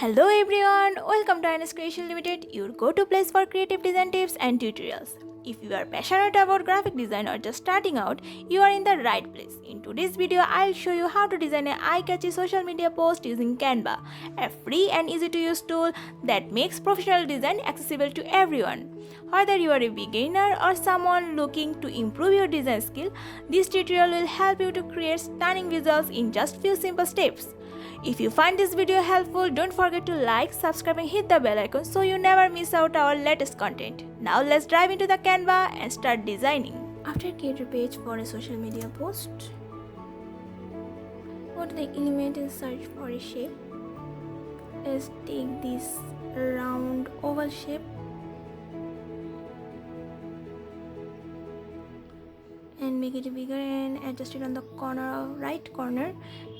Hello everyone, welcome to Ines Creation Limited, your go-to place for creative design tips and tutorials. If you are passionate about graphic design or just starting out, you are in the right place. In today's video, I'll show you how to design an eye-catchy social media post using Canva, a free and easy-to-use tool that makes professional design accessible to everyone. Whether you are a beginner or someone looking to improve your design skill, this tutorial will help you to create stunning visuals in just few simple steps. If you find this video helpful, don't forget to like, subscribe and hit the bell icon so you never miss out our latest content. Now let's dive into the Canva and start designing. After create a page for a social media post, go to the element and search for a shape. Let's take this round oval shape and make it bigger and adjust it on the right corner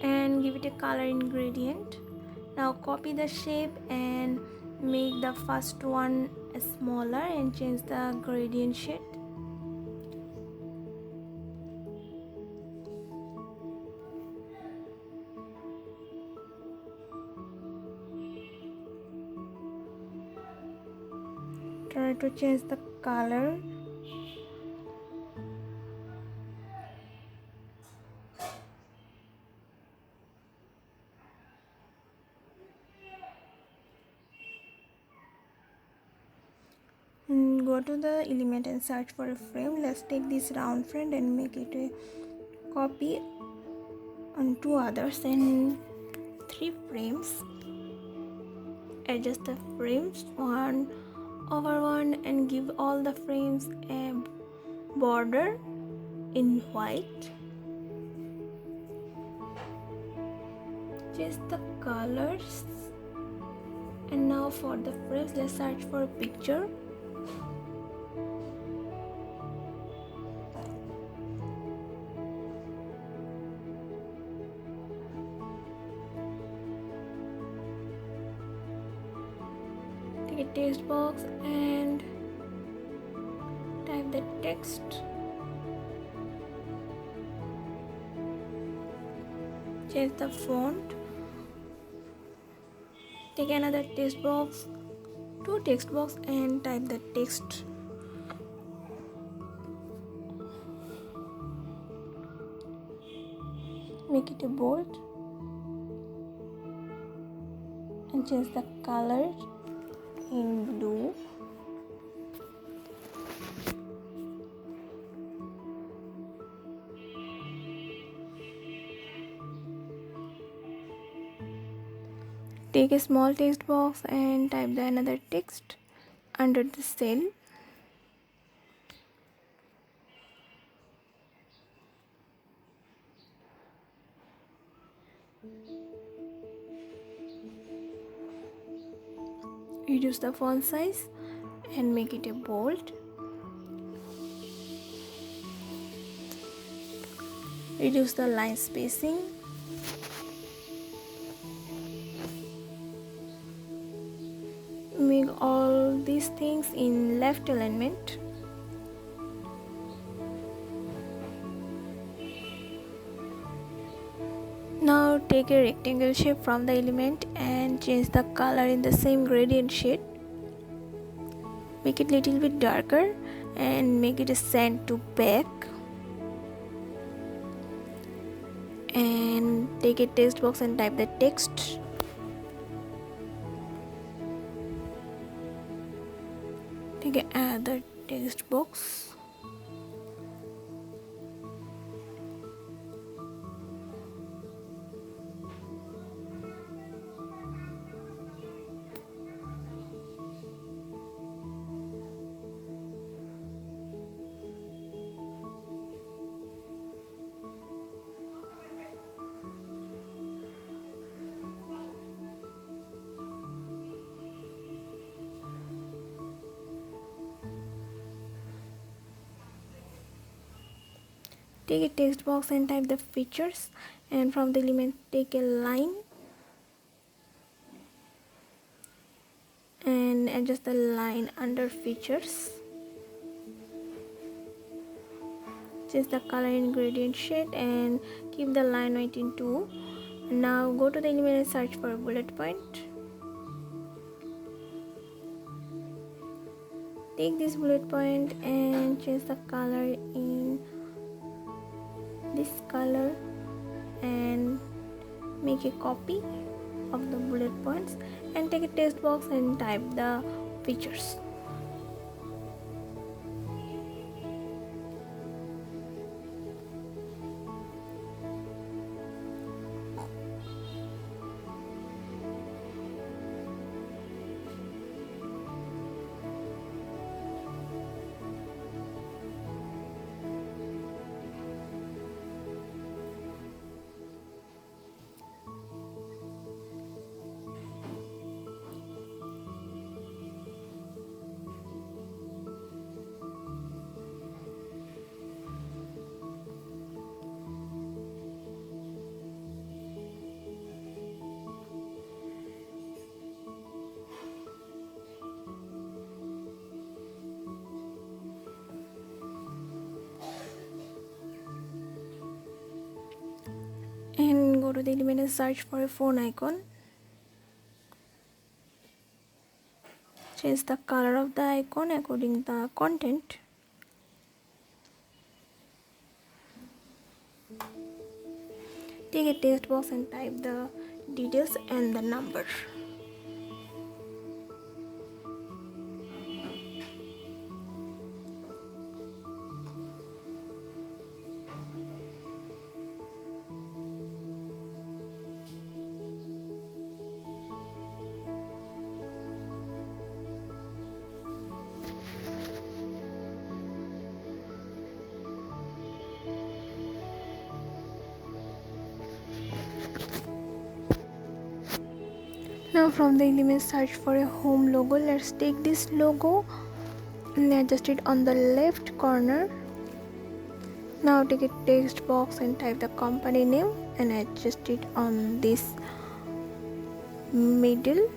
and give it a color ingredient. Now copy the shape and make the first one smaller and change the gradient shade. Try to change the color. Go to the element and search for a frame. Let's take this round frame and make it a copy on two others and 3 frames. Adjust the frames one over one and give all the frames a border in white. Change the colors. And now for the frames, let's search for a picture. Take a text box and type the text. Change the font. Take another text box, 2 text box and type the text. Make it a bold and change the color in blue. Take a small text box and type the another text under the cell. Reduce the font size and make it a bold. Reduce the line spacing. Make all these things in left alignment. Now take a rectangle shape from the element and change the color in the same gradient shade. Make it little bit darker and make it a send to back. And take a text box and type the text. Take another text box. Take a text box and type the features, and from the element take a line and adjust the line under features. Change the color in gradient shade and keep the line weight in 2. Now go to the element and search for a bullet point. Take this bullet point and change the color in this color and make a copy of the bullet points and take a text box and type the features. And go to the element and search for a phone icon. Change the color of the icon according to the content. Take a text box and type the details and the number. Now from the element search for a home logo. Let's take this logo and adjust it on the left corner. Now take a text box and type the company name and adjust it on this middle.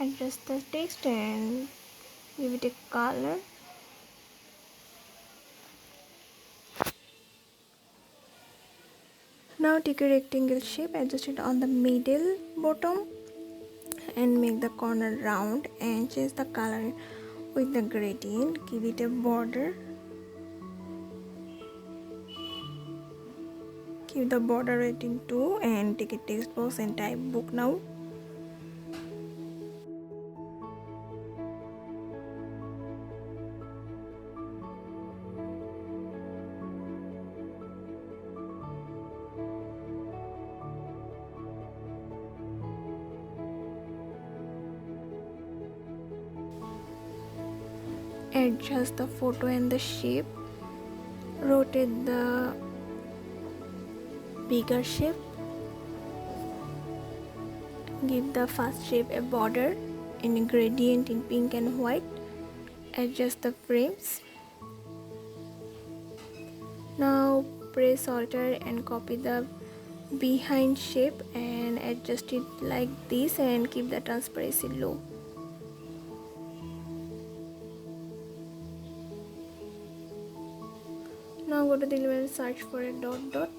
Adjust the text and give it a color. Now take a rectangle shape, adjust it on the middle bottom and make the corner round and change the color with the gradient. Give it a border. Give the border rating 2 and take a text box and type book now. Adjust the photo and the shape. Rotate the bigger shape. Give the first shape a border and a gradient in pink and white. Adjust the frames. Now press Alt and copy the behind shape and adjust it like this and keep the transparency low. Now go to the element, search for a dot dot.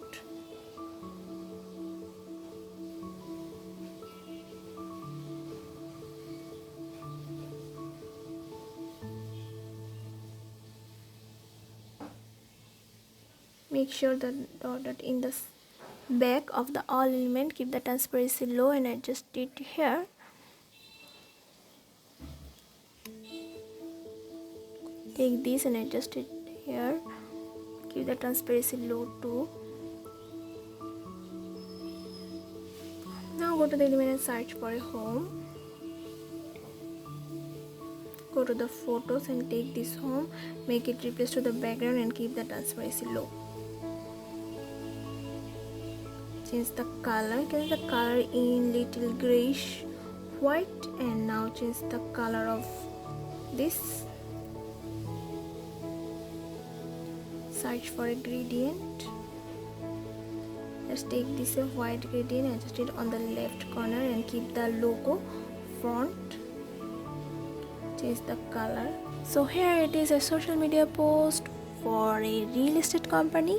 Make sure the dot dot in the back of the all element. Keep the transparency low and adjust it here. Take this and adjust it here. Keep the transparency low too. Now go to the element and search for a home. Go to the photos and take this home. Make it replace to the background and keep the transparency low. Change the color. Change the color in little grayish white, and now change the color of this. Search for a gradient. Let's take this a white gradient and adjust it on the left corner and keep the logo front. Change the color. So here it is, a social media post for a real estate company.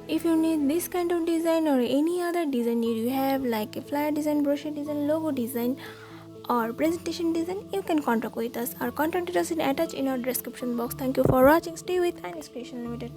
If you need this kind of design or any other design you have, like a flyer design, brochure design, logo design or presentation design, you can contact with us. Our contact details is attached in our description box. Thank you for watching. Stay with Ines Creation Limited.